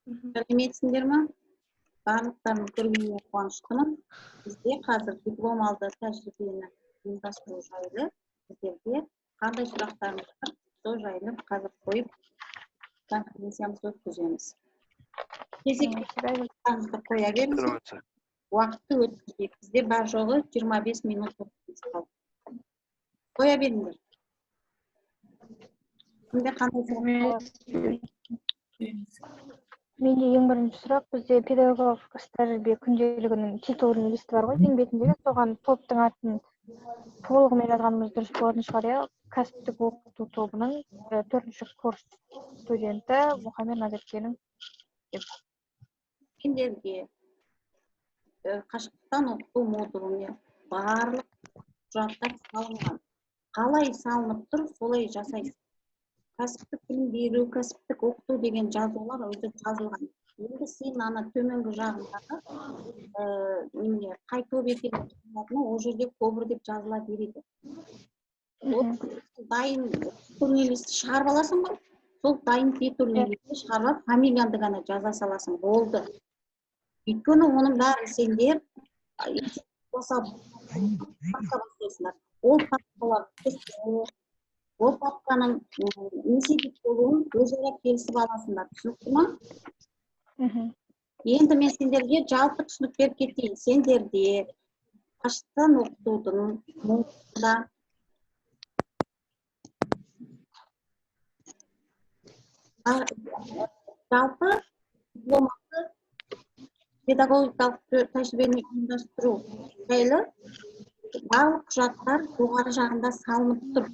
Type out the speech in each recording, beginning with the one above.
Сәлеметсіңдер ме? Барлықтарын көргеніне қуаныштымын. Бізде қазір диплом алды тәжірибені ұйымдастыру жайлы сіздерге қандай сұрақтарыңыз бар, сол жайлы қазір қойып конференциямызды өткіземіз. Кезекті сұрақтарыңызды қоя беріңіз. Уақытты өткізбейік. Бізде бар жоғы 25 минут қалды. Қоя беріңдер. Кімде қандай сұрақ? Менде ең бірінші сұрақ, бізде педагогикалық іс-тәжірибе күнделігінің титулының листі бар ғой, ең бетіндегі, соған топтың атын толығымен жазғанымыз дұрыс болатын шығар, иә? Кәсіптік оқыту тобының 4-ші курс студенті Мұхамед Назеркенің. Сендерге қашықтан оқыту модуліне барлық құжаттар салынған. Қалай салынып тұр, солай жасайсыз. Кәсіптік білім беру, кәсіптік оқыту деген жазулар өзі жазылған. Енді сен ана төменгі жағындағы қай топ екенін жазылатыны ол жерде көбір деп жазыла береді. Дайын титульный листті шығарып аласың ба? Сол дайын титульный листті шығарып, фамилияңды ғана жаза саласың. Болды. Өйткені оның бәрін сендер ол папканың несі деп болуын өзара келісіп аласыңдар. Түсінікті ма? Енді мен сендерге жалпы түсінік беріп кетейін. Сендерде қашықтан оқытудың модулында жалпы дипломаты педагогикалық тәжірибені ұйымдастыру жайлы барлық құжаттар жоғары жағында салынып тұр.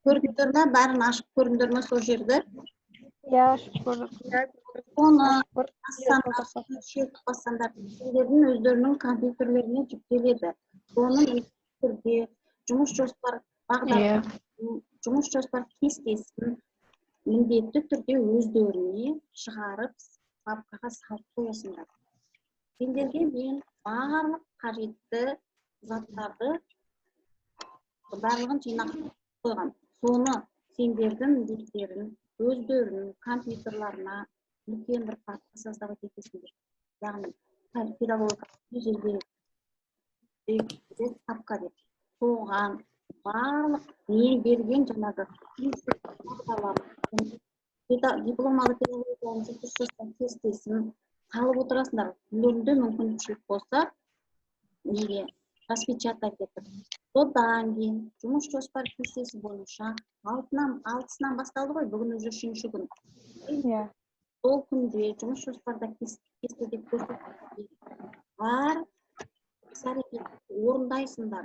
Көрдіңдер ме? Бәрін ашып көрдіңдер ме сол жерді? Иә, ашып көрдік. Оны бассаңдар, сендердің өздерінің компьютерлеріне жүктеледі. Соның түрде жұмыс жоспар жұмыс жоспар кестесін міндетті түрде өздеріне шығарып, папкаға салып қоясыңдар. Сендерге мен барлық қажетті заттарды барлығын жинап қойған. Соны сендердің міндеттерін өздерінің компьютерларына үлкен бір папка создавать етесіңдер. Яғни педагогикалық жерде папка деп. Соған барлық мен берген жаңағы дипломалы педагогикалық жұмыс жоспар кестесін салып отырасыңдар. Үйлерінде мүмкіншілік болса, неге распечатать етіп. Содан кейін жұмыс жоспар кестесі бойынша алтысынан басталды ғой, бүгін уже 3-ші күн. Сол күнде жұмыс жоспарда кестеде көрсетілген бар іс-әрекетті орындайсыңдар.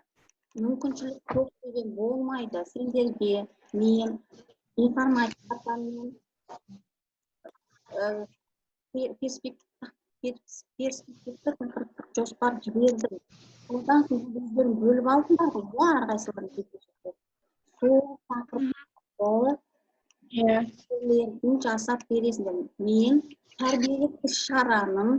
Мүмкіншілік көп деген болмайды. Сендерге мен информатикадан перспективтік жоспар жібердім. Одан өздерін бөліп алдыңдар ғой, әрқайсыларын жеткізіп. Сол тақырыпты жасап бересіңдер. Мен тәрбиелік іс-шараның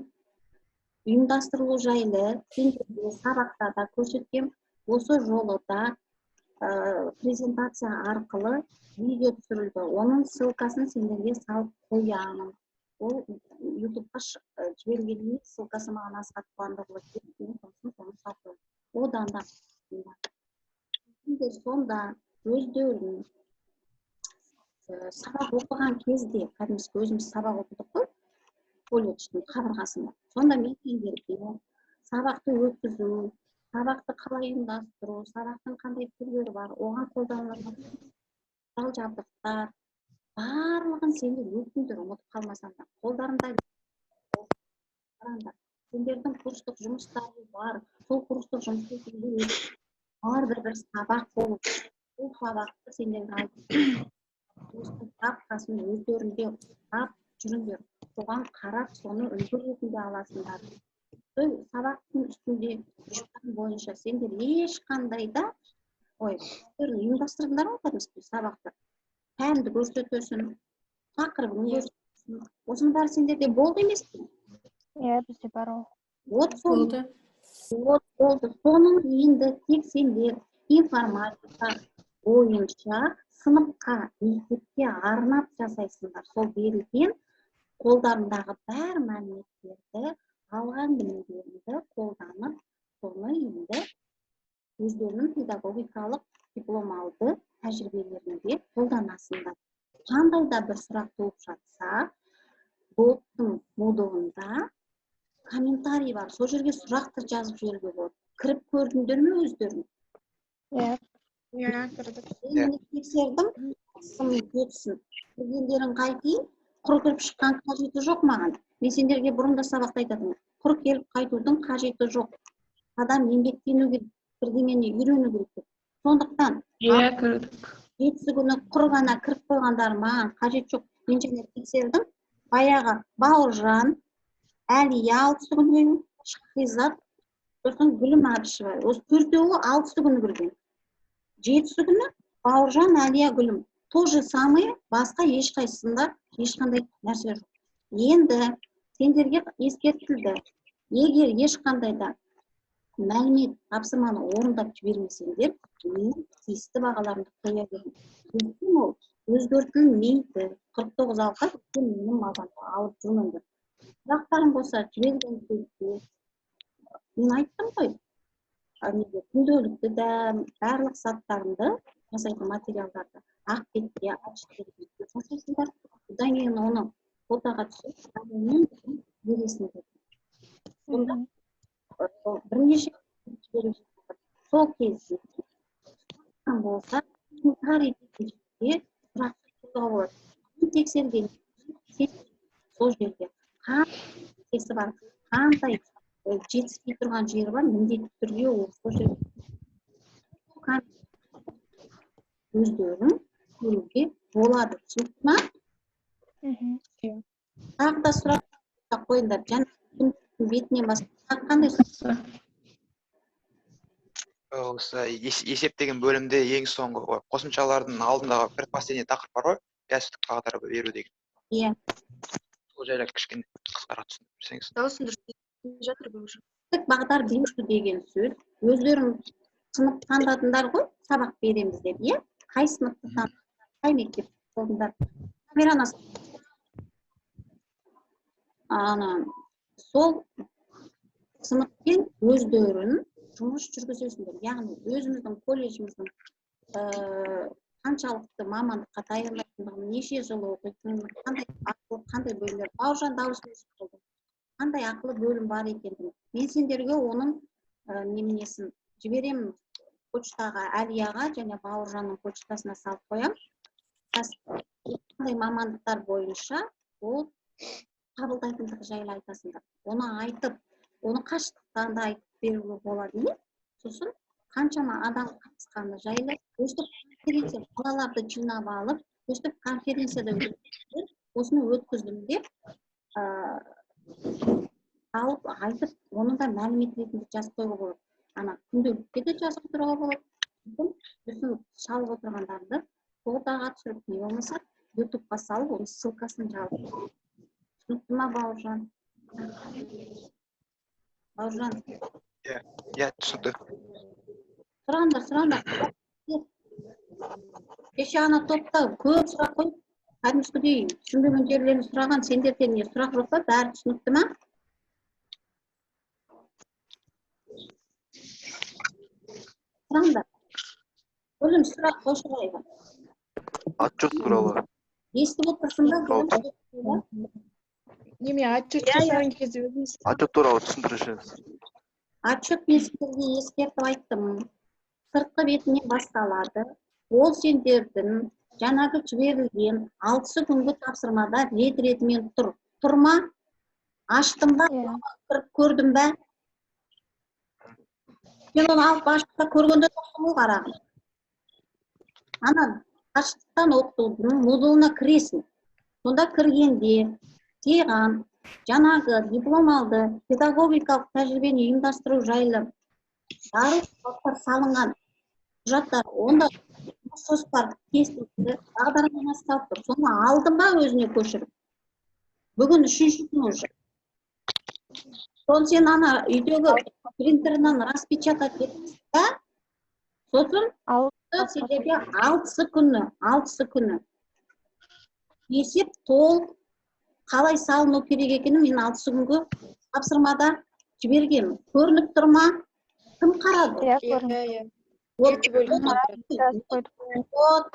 ұйымдастырылу жайлы сендерге сабақта да көрсеткен, осы жолы да презентация арқылы видео түсірілді. Оның ссылкасын сендерге салып қоямын. Ол ютубқа жібергеніне ссылкасы маған Асхат Қуандықұлы келіп, соны салып. Одан да сонда өздерін сабақ оқыған кезде, кәдімгі өзіміз сабақ оқыдық қой, колледждің қабырғасында. Сонда мен сендерге сабақты өткізу, сабақты қалай ұйымдастыру, сабақтың қандай түрлері бар, оған қолданылатын құрал-жабдықтар, барлығын сендер өтіңдер, ұмытып қалмасаңдар. Қолдарында сендердің курстық жұмыстары бар. Сол курстық жұмыстар әрбір сабақ болып, сол сабақты сендердің айтып, папкасын өздерінде ұстап жүріңдер. Соған қарап, соны үлгі ретінде аласыңдар. Сабақтың үстінде жұмыстар бойынша сендер ешқандай да ұйымдастырыңдар ғой, кәдімгі сабақты. Пәнді көрсетесің, тақырыбын көрсетесің. Осының бәрі сендерде болды емес пе? Иә, бізде бар ол. Болды. Соның енді тек сендер информатика бойынша сыныпқа, мектепке арнап жасайсыңдар. Сол берілген қолдарындағы бар мәліметтерді, алған білімдерді қолданып, соны енді өздерінің педагогикалық диплом алды тәжірибелерінде қолданасыңдар. Қандай да бір сұрақ туып жатса, блогтың модулында комментарий бар, сол жерге сұрақты жазып жіберуге болады. Кіріп көрдіңдер ме өздерің? Иә. Мен тексердім, сын кетсін. Кіргендерін қайтейін, құр кіріп шыққан қажеті жоқ маған. Мен сендерге бұрында сабақта айтатынмын. Құр келіп қайтудың қажеті жоқ. Адам еңбектену керек, бірдеңені үйрену керек деп. Сондықтан жетісі күні құр ғана кіріп қойғандар маған қажет жоқ. Мен және тексердім. Баяғы Бауыржан, Әлия 6 күні, Шахризат, сосын Гүлім Әбішева. Осы төртеуі 6 күні кірген. 7 күні Бауыржан, Әлия, Гүлім. То же самое, басқа ешқайсысында ешқандай нәрсе жоқ. Енді сендерге ескертілді. Егер ешқандай да мәлімет тапсырманы орындап жібермесеңдер, мен тиісті бағаларымды қоя беремін. Өйткені ол өзгертілмейді. 49 алқа менің мазамды алып жүрмеңдер. Сұрақтарым болса жіберген кезде мен айттым ғой. Күнделікті де барлық саттарымды жасайтын материалдарды ақ бетте, ашық бетте жасайсыңдар. Одан кейін оны фотоға түсіріп, бересіңдер. Бірнеше сол кезде болса комментарий де сұрақ қоюға болады. Тексерген сол жерде қандай бар, қандай жетіспей тұрған жері бар, міндетті түрде сол жерде өздерін көруге болады. Түсінікті ма? Тағы да сұрақ қойыңдар. Жаңа бетінен басқа қандай сұрақ? Осы есептеген бөлімде ең соңғы қосымшалардың алдындағы предпоследний тақырып бар ғой, кәсіптік бағдар беру деген. Иә. Сол жайлы кішкене қысқарақ түсіндіріп берсеңіз. Дауысың дұрыс жатыр бұл уже. Кәсіптік бағдар беру деген сөз, өздерің сынып таңдадыңдар ғой, сабақ береміз деп, иә? Қай сыныпты таңдадыңдар, қай мектеп болдыңдар? Камераны сол сыныппен өздерін жұмыс жүргізесіңдер. Яғни өзіміздің колледжіміздің қаншалықты мамандыққа даярлайтындығын, неше жыл оқитын, қандай ақылы, қандай бөлімдер. Бауыржан дауысын естіп қалдым. Қандай ақылы бөлім бар екендігін. Мен сендерге оның неменесін жіберемін почтаға, Әлияға және Бауыржанның почтасына салып қоямын. Қандай мамандықтар бойынша ол қабылдайтындығы жайлы айтасыңдар. Оны айтып, оны қашықтықтан да айтып беруге болады не? Сосын қаншама адам қатысқаны жайлы өстіп конференция балаларды жинап алып, өстіп конференцияда осыны өткіздім деп алып айтып, оны да мәлімет ретінде жазып қоюға болады. Ана күнделікке де жазып отыруға болады. Сосын шалып отырғандарды фотоға түсіріп, не болмаса ютубқа салып, оның ссылкасын жазып. Түсінікті ма, Бауыржан? Бауыржан. Иә, түсінікті. Сұраңдар. Кеше ана топта көп сұрақ қойып, кәдімгідей түсінбеген жерлерін сұраған, сендерден не сұрақ жоқ па? Бәрі түсінікті ма? Сұраңдар. Өлім сұрақ қойшырайға. Отчет туралы. Естіп отырсың ба? Неме отчет жасаған кезде өзіңіз. Отчет туралы түсіндіріңіз. Отчет мен сіздерге ескертіп айттым. Сыртқы бетінен басталады. Ол сендердің жаңағы жіберілген 6 күнгі тапсырмада рет-ретімен тұр. Тұрма? Аштым ба? Кіріп көрдім бе? Мен оны алып ашықта көргенде тоқтым қарағым. Ана ашықтан оқытудың модулына кіресің. Сонда кіргенде саған жаңағы диплом алды, педагогикалық тәжірибені ұйымдастыру жайлы барлық салынған құжаттар, онда жоспар кестесі, бағдарламасы салып тұр. Соны алдым ба өзіне көшіріп? Бүгін 3-ші күн уже. Соны сен ана үйдегі принтерінен распечатать етесің ба? Сосын сендерге 6 күні есеп толық қалай салыну керек екенін мен 6 күнгі тапсырмада жібергенмін. Көрініп тұр ма? Кім қарады? Иә, Иә, көрініп иә. Вот, Екі бөлім соны- жазып қойдық. вот,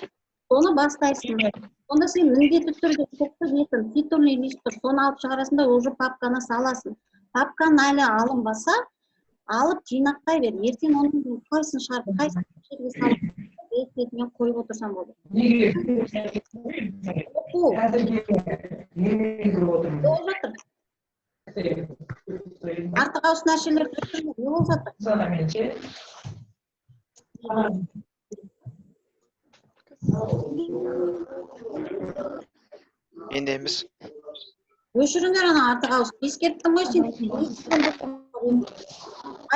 соны бастайсың. Сонда сен міндетті түрде сыртқы бетін, титульный лист тұр, соны алып шығарасың да уже папканы саласың. Папканы әлі алынбаса, алып жинақтай бер. Ертең оның қайсын шығарып, қайсын жерге салып, бетіне қойып отырсам болды. Оқу. Не болып жатыр? Артық ауыс нәрселер не болып жатыр? Енді емес. Өшіріңдер ана артық ауыс. Ескерттім ғой сен.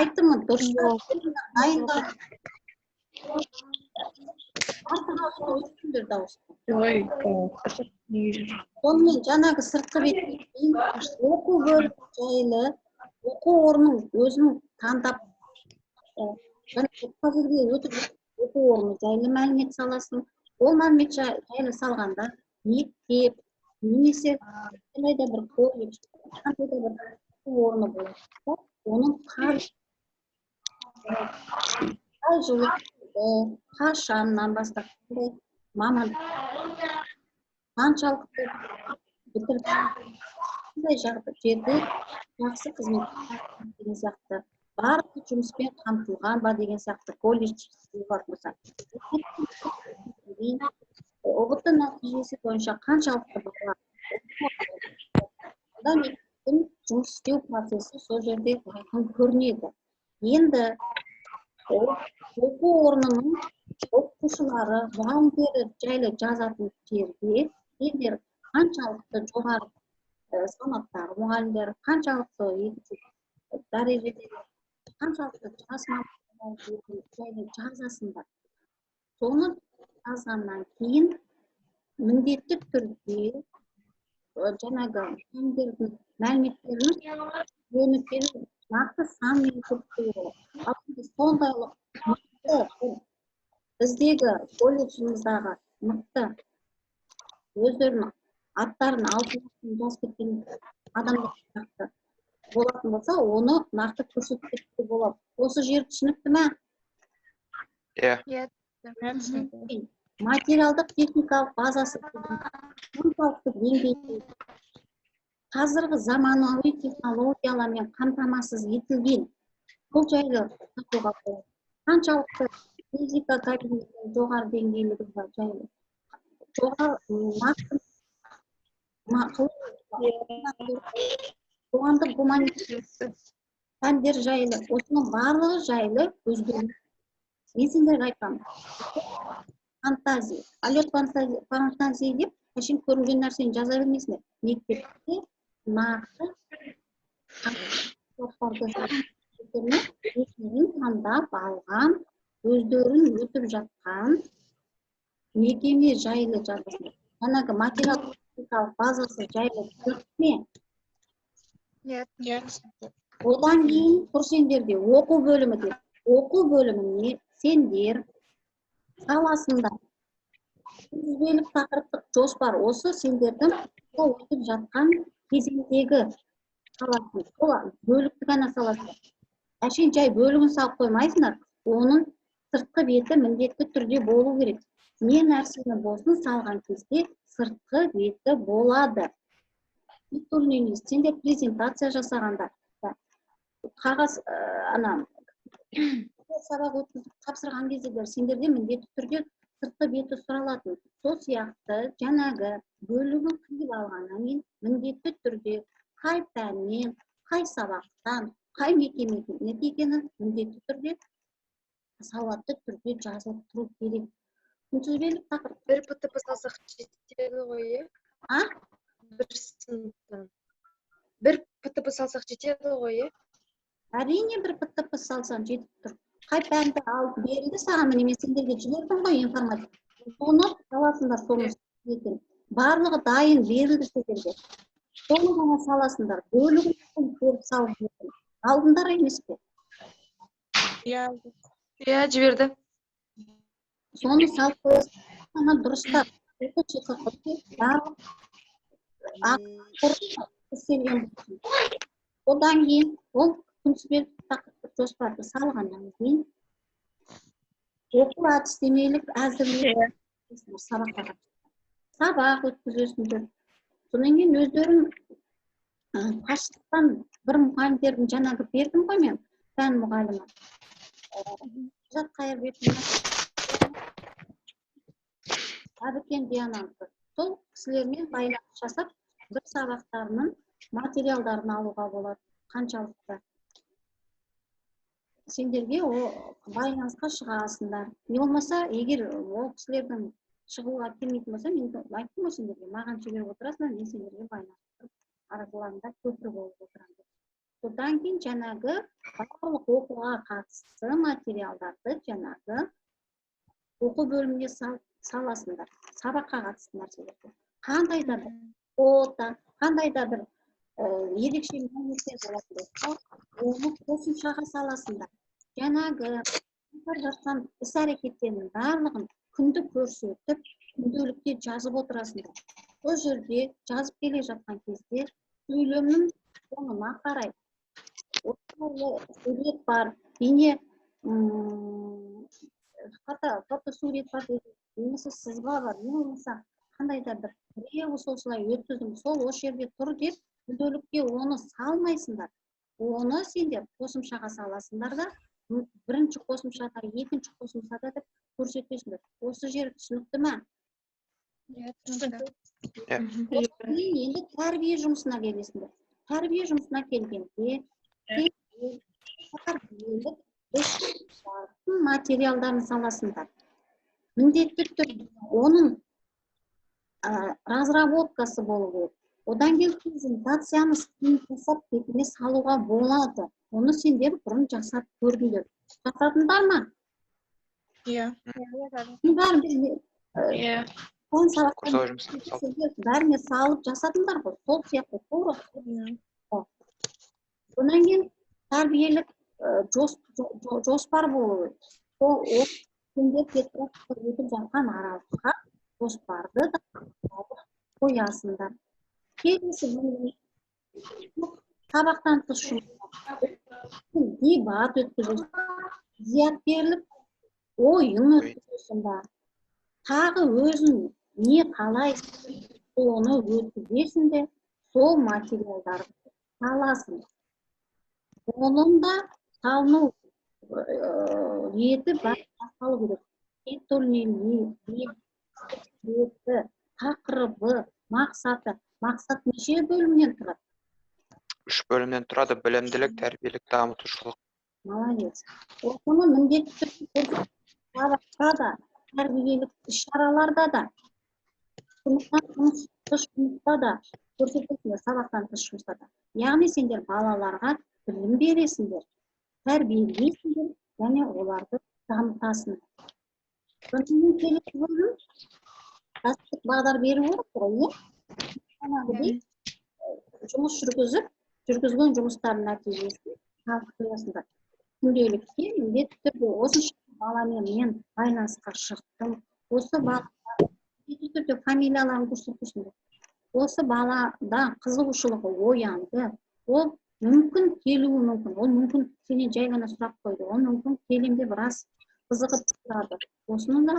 Айттымын, дұрыс. Дайындал. Артық ауысты өшіріңдер дауысты. Сонымен жаңағы сыртқы беттен кейін оқу бөлімі жайлы оқу орнының өзінің таңдап қазіргі өтіп оқу орны жайлы мәлімет саласың. Ол мәлімет жайлы салғанда мектеп немесе қандай бір колледж, қандай бір оқу орны болса, оның қай жылы, қашаннан бастап қандай маман қаншалықты бітіріп қандай жерде жақсы қызмет деген сияқты барлық жұмыспен қамтылған ба деген сияқты колледж бар болса ұбт нәтижесі бойынша қаншалықты бала одан мектептің жұмыс істеу процесі сол жерде айқын көрінеді. Енді оқу орнының оқушылары, мұғалімдері жайлы жазатын жерде сендер қаншалықты жоғары санаттағы мұғалімдер, қаншалықты екінші дәрежеде, қаншалықты жас мамандар жайлы жазасыңдар. Соны жазғаннан кейін міндетті түрде жаңағы мұғалімдердің мәліметтерін нақты санмен көрсетуге болады. Сондай-ақ біздегі колледжіміздағы мықты өздерінің аттарын алтын жазып кеткен адамдар болатын болса, оны нақты көрсетуге болады. Осы жер түсінікті ме? Иә. Материалдық техникалық базасы қаншалықты деңгейде қазіргі заманауи технологиялармен қамтамасыз етілген. Бұл жайлы айтуға болады. Қаншалықты физика кабинетінің жоғары деңгейлігі бар жайлы. Жоғары қоғамдық гуманитарлық пәндер жайлы, осының барлығы жайлы өздерін мен сендерге айтамын. Фантазия, полет фантазия деп, әшейін көрінген нәрсені жаза бермейсіңдер. Мектепте нақты өздерін таңдап алған, өздерін өтіп жатқан мекеме жайлы жазасыңдар. Жаңағы материал-техникалық базасы жайлы көрсетті ме? Одан кейін көрсеңдерде оқу бөлімі деп. Оқу бөліміне сендер саласында күнтізбелік тақырыптық жоспар осы сендердің өтіп жатқан кезеңдегі саласын, бөлікті ғана саласың. Әшейін жай бөлігін салып қоймайсыңдар, оның сыртқы беті міндетті түрде болу керек. Не нәрсені болсын салған кезде сыртқы беті болады. Сендер презентация жасағанда қағаз сабақ өткізіп тапсырған кездер сендерде міндетті түрде сыртқы беті сұралатын. Сол сияқты жаңағы бөлігін қиып алғаннан кейін міндетті түрде қай пәннен, қай сабақтан, қай мекеменің екенін міндетті түрде сауатты түрде жазылып тұру керек. Күнтізбелік тақырып. Бір ПТП салсақ жетеді ғой, А? бір сыныптан. Бір ПТП салсақ жетеді ғой, Әрине бір ПТП салсаң жетіп тұр. Қай пәнді алып берілді саған, міне мен сендерге жібердім ғой информатика. Соны саласыңдар, соны екен. Барлығы дайын берілді сендерге. Соны ғана саласыңдар. Бөлігін көріп салып бердім. Алдыңдар емес пе? Иә, жіберді. Соны салып қойасың. Дұрыстап. келген болсын. Одан кейін ол күнтізбелік тақырыптық жоспарды салғаннан кейін оқу әдістемелік әзірлеу сабақ өткізесіңдер. Содан кейін өздерің қашықтан бір мұғалімдердің жаңағы бердім ғой мен, пән мұғалімі. Жат Қайырбеков Әбікен Диананты. Сол кісілермен байланыс жасап, бір сабақтарының материалдарын алуға болады. Қаншалықты сендерге байланысқа шығасыңдар. Не болмаса, егер ол кісілердің шығуға келмейтін болса, мен айттым ғой сендерге, маған жіберіп отырасыңдар, мен сендерге байланысты араларында көпір болып отырамын. Содан кейін жаңағы барлық оқуға қатысты материалдарды жаңағы оқу бөліміне саласыңдар, сабаққа қатысты нәрселерді. Қандай да бір фото, қандай да бір ерекше мәліметтер болатын болса, оны қосымшаға саласыңдар. Жаңағы жатқан іс-әрекеттерінің барлығын күнді көрсетіп, күнделікте жазып отырасыңдар. Ол жерде жазып келе жатқан кезде сөйлемнің соңына қарай сурет бар, бейне фотосурет бар, немесе сызба бар, не болмаса қандай да бір біреуі солай өткіздім, сол осы жерде тұр деп, күнделікке оны салмайсыңдар. Оны сендер қосымшаға саласыңдар да, бірінші қосымшада, екінші қосымшада деп көрсетесіңдер. Осы жер түсінікті ме? Енді тәрбие жұмысына келесіңдер. Тәрбие жұмысына келгенде материалдарын саласыңдар. Міндетті түрде оның разработкасы болу керек. Одан кейін презентацияны жасап бетіне салуға болады. Оны сендер бұрын жасап көрдіңдер. Жасадыңдар ма? Иә. Бәріне салып жасадыңдар ғой. Сол сияқты тура. Одан кейін тәрбиелік жоспар болу керек. Сол сендер өтіп жатқан аралыққа жоспарды да қоясыңдар. Келесі сабақтан тыс жұмыстар, дебат өткізесің, зияткерлік ойын өткізесіңдер. Тағы өзің не қалайсың, оны өткізесің де, сол материалдарды саласың. Оның да салыну реті басталу керек. Реті, тақырыбы, мақсаты. Мақсат неше бөлімнен тұрады? 3 бөлімнен тұрады: білімділік, тәрбиелік, дамытушылық. Молодец. Осыны міндетті түрде сабақта да, тәрбиелік іс-шараларда да, жұмыста да көрсетесіңдер, сабақтан тыс жұмыста да. Яғни сендер балаларға білім бересіңдер, тәрбиелейсіңдер, және оларды дамытасыңдар. Сонымен келесі бөлім кәсіптік бағдар беру керек қой, жұмыс жүргізген жұмыстардың нәтижесін салып қоясыңдар. Күнделікте міндетті түрде осынша баламен мен байланысқа шықтым, осы балаға міндетті түрде фамилияларын көрсетесіңдер. Осы балада қызығушылығы оянды, ол мүмкін келуі мүмкін, ол мүмкін сенен жай ғана сұрақ қойды, ол мүмкін келемде біраз қызығып тұрады. Осыны да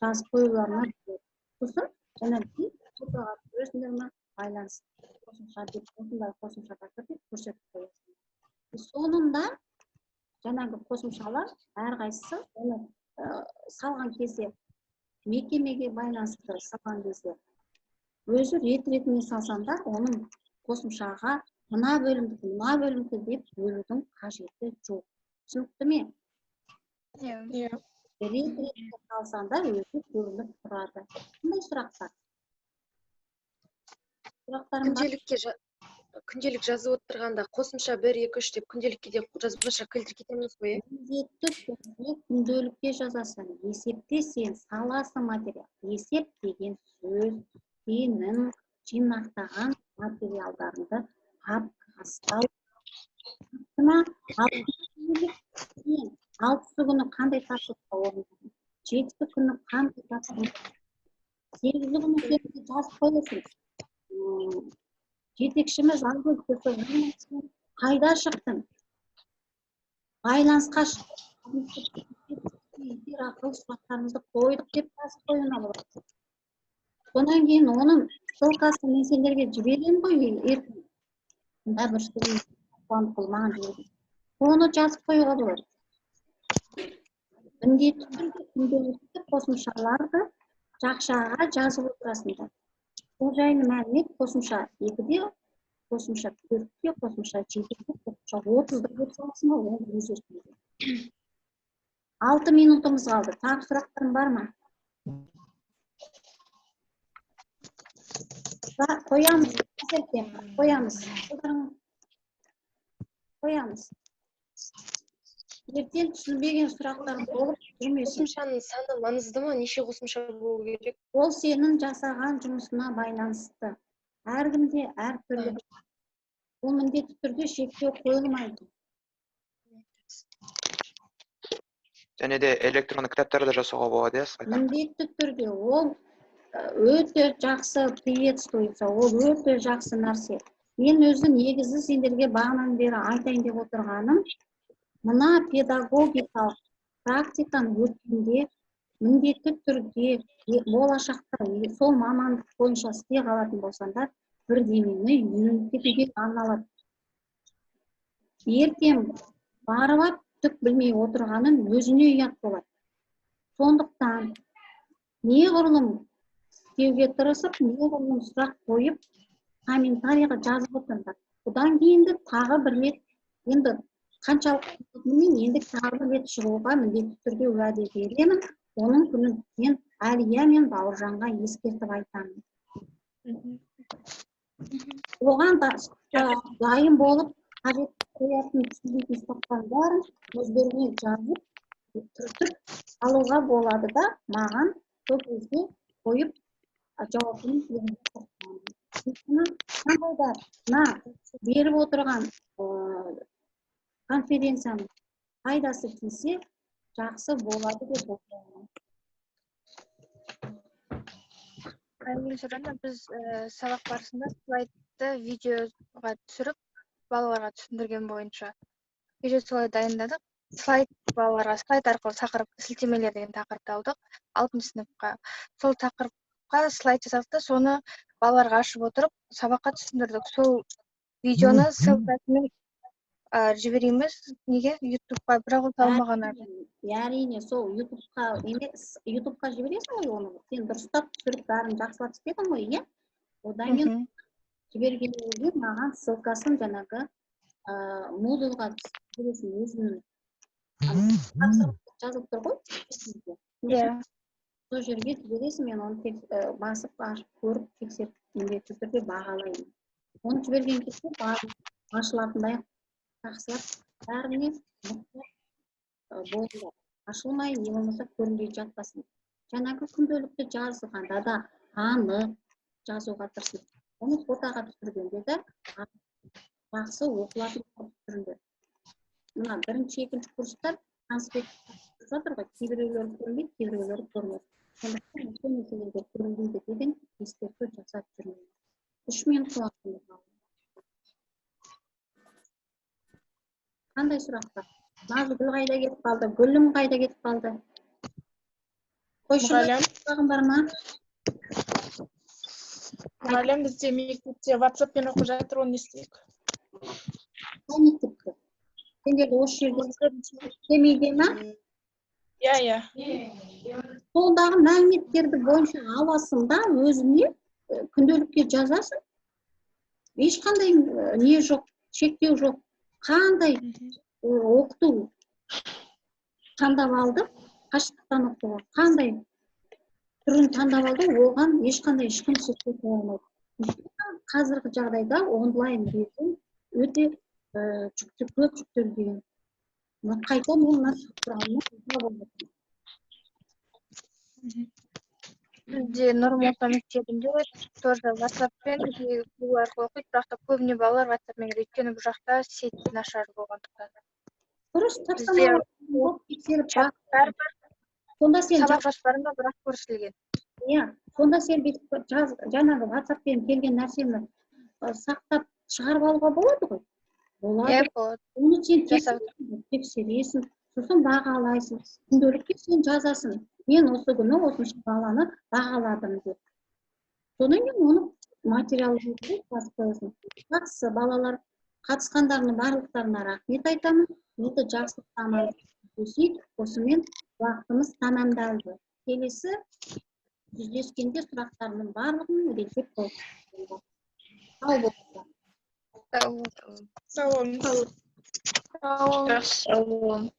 жазып қоюларына керек. Сосын жаңағы өзіңдер ме байланыс қосымша деп, осындай қосымшаға деп көрсетіп қоясың. Сонында жаңағы қосымшалар әрқайсысы оны салған кезде, мекемеге байланысты салған кезде, өзі рет-ретіне салсаңдар, оның қосымшаға мына бөлімді деп бөлудің қажеті жоқ. Түсінікті ме? Иә. Рет-ретіне салсаңдар, өзі көрініп тұрады. Қандай сұрақтар? Күнделік жазып отырғанда қосымша 1, 2, 3 деп күнделікке де жазбаша келтіріп кетеміз ғой. Міндетті түрде күнделікке жазасың. Есепте сен саласың материал. Есеп деген сөз сенің жинақтаған материалдарыңды папкаға сал. 6 күні қандай тапсырысқа орындадың? 7 күні қандай тапсырыс? 8 күні жазып қоясың. жетекшіміз қайда шықтың? Байланысқа ақыл сұрақтарымызды қойдық деп жазып қоюына болады. Сонан кейін оның ссылкасын мен сендерге жіберемін ғой ертең. Мында бір қуанып маған жіберді. Оны жазып қоюға болады. Міндетті түрде күнделікті қосымшаларды жақшаға жазып отырасыңдар. Бұл жайлы мәлімет қосымша 2-де, қосымша 4-те, қосымша 7-де, қосымша 30-да болып саласың ба, оны өз еркіңде. 6 минутымыз қалды. Тағы сұрақтарың бар ма? Қоямыз. Қоямыз. Ертең түсінбеген сұрақтарың болып жүрмесін. Қосымшаның саны маңызды ма? Неше қосымша болу керек? Ол сенің жасаған жұмысына байланысты. Әркімде әртүрлі. Ол міндетті түрде шектеу қойылмайды. Және де электронды кітаптарды жасауға болады, иә? Міндетті түрде ол өте жақсы приветствуется, ол өте жақсы нәрсе. Мен өзі негізі сендерге бағанан бері айтайын деп отырғаным, мына педагогикалық практиканы өткенде міндетті түрде болашақта сол мамандық бойынша істей қалатын болсаңдар, бірдемені үйреніп кетуге арналады. Ертең барып түк білмей отырғанын өзіне ұят болады. Сондықтан неғұрлым істеуге тырысып, неғұрлым сұрақ қойып, комментарийға жазып отырыңдар. Бұдан кейінгі тағы бір рет, енді қаншалық енді тағы бір рет шығуға міндетті түрде уәде беремін. Оның күнін мен Әлия мен Бауыржанға ескертіп айтамын. Оған да дайын болып, қажет қоятын түсінбейтін сұрақтардың бәрін өздеріне жазып, түртіп алуға болады да, маған көп өзге қойып жауабын беруге тырысамын. Мына беріп отырған конференцияның пайдасы тисе, жақсы болады деп ойлаймын. Біз сабақ барысында слайдты видеоға түсіріп, балаларға түсіндірген бойынша кеше солай дайындадық. Балаларға слайд арқылы тақырыпты сілтемелер деген тақырыпты алдық 6 сыныпқа. Сол тақырыпқа слайд жасадық та, соны балаларға ашып отырып, сабаққа түсіндірдік. Сол видеоны ссылкасымен жібереміз. Неге? ютубқа, бірақ ол талмаған әлі. Әрине, сол ютубқа жібересің ғой оны. Сен дұрыстап түсіріп бәрін жақсылап істедің ғой, иә? Одан кейін жібергенде маған ссылкасын жаңағы модульға жібересің өзінің. Жазылып тұр ғой? Иә. Сол жерге жібересің, мен оны басып, көріп, тексеріп, міндетті түрде бағалаймын. Оны жіберген кезде ашылатындай жақсылап бәріне болды. Ашылмай, не болмаса көрінбей жатпасын. Жаңағы күнделікті жазғанда да анық жазуға тырысып, оны фотоға түсіргенде де жақсы оқылатын түрінде. Мына бірінші, екінші курстар конспект жатыр ғой, кейбіреулері көрінбейді, кейбіреулері көрінеді. Сондықтан осы мәселелер көрінбейді деген ескерту жасап жүрмін. 3 минут уақытымыз қалды. Қандай сұрақтар? Назгүл қайда кетіп қалды? Гүлім қайда кетіп қалды? Мұғалім. Сұрағың бар ма? Мұғалім, бізде мектепте WhatsApp-пен оқып жатыр, оны не істейік? Қай мектепте? Сендерді осы жерде істемейді ме? Иә. Сондағы мәліметтерді бойынша аласың да, өзіне күнделікке жазасың. Ешқандай не жоқ, шектеу жоқ. Қандай оқыту таңдап алды, қашықтықтан оқытуға қандай түрін таңдап алды, оған ешқандай ешкім шектеу қоя алмайды. Қазіргі жағдайда онлайн режим өте көп жүктелген. Қайта мен мына сұрағыма Бізде Нұрым орта мектебінде тоже WhatsApp-пен Google арқылы оқиды, бірақ та көбіне балалар WhatsApp-мен кіреді, өйткені бұл жақта сеть нашар болғандықтан. дұрыс тапсырма тексеріп бақ. Сабақ жоспарында бірақ көрсетілген. Иә, сонда сен бүйтіп жаңағы WhatsApp-пен келген нәрсені сақтап шығарып алуға болады ғой. Болады. болады. Оны сен Жасап тексересің, сосын бағалайсың. Күнделікке сен жазасың. Мен осы күні осынша баланы бағаладым деп. Содан кейін оны материалды жазып қоясың. Жақсы, балалар қатысқандарының барлықтарына рахмет айтамын. Енді жақсы тамақ жесек, осымен уақытымыз тамамдалды. Келесі жүздескенде сұрақтарының барлығын реттеп қойыңыздар. Сау болыңыздар. Сау болыңыз. Сау болыңыз. Сау болыңыз.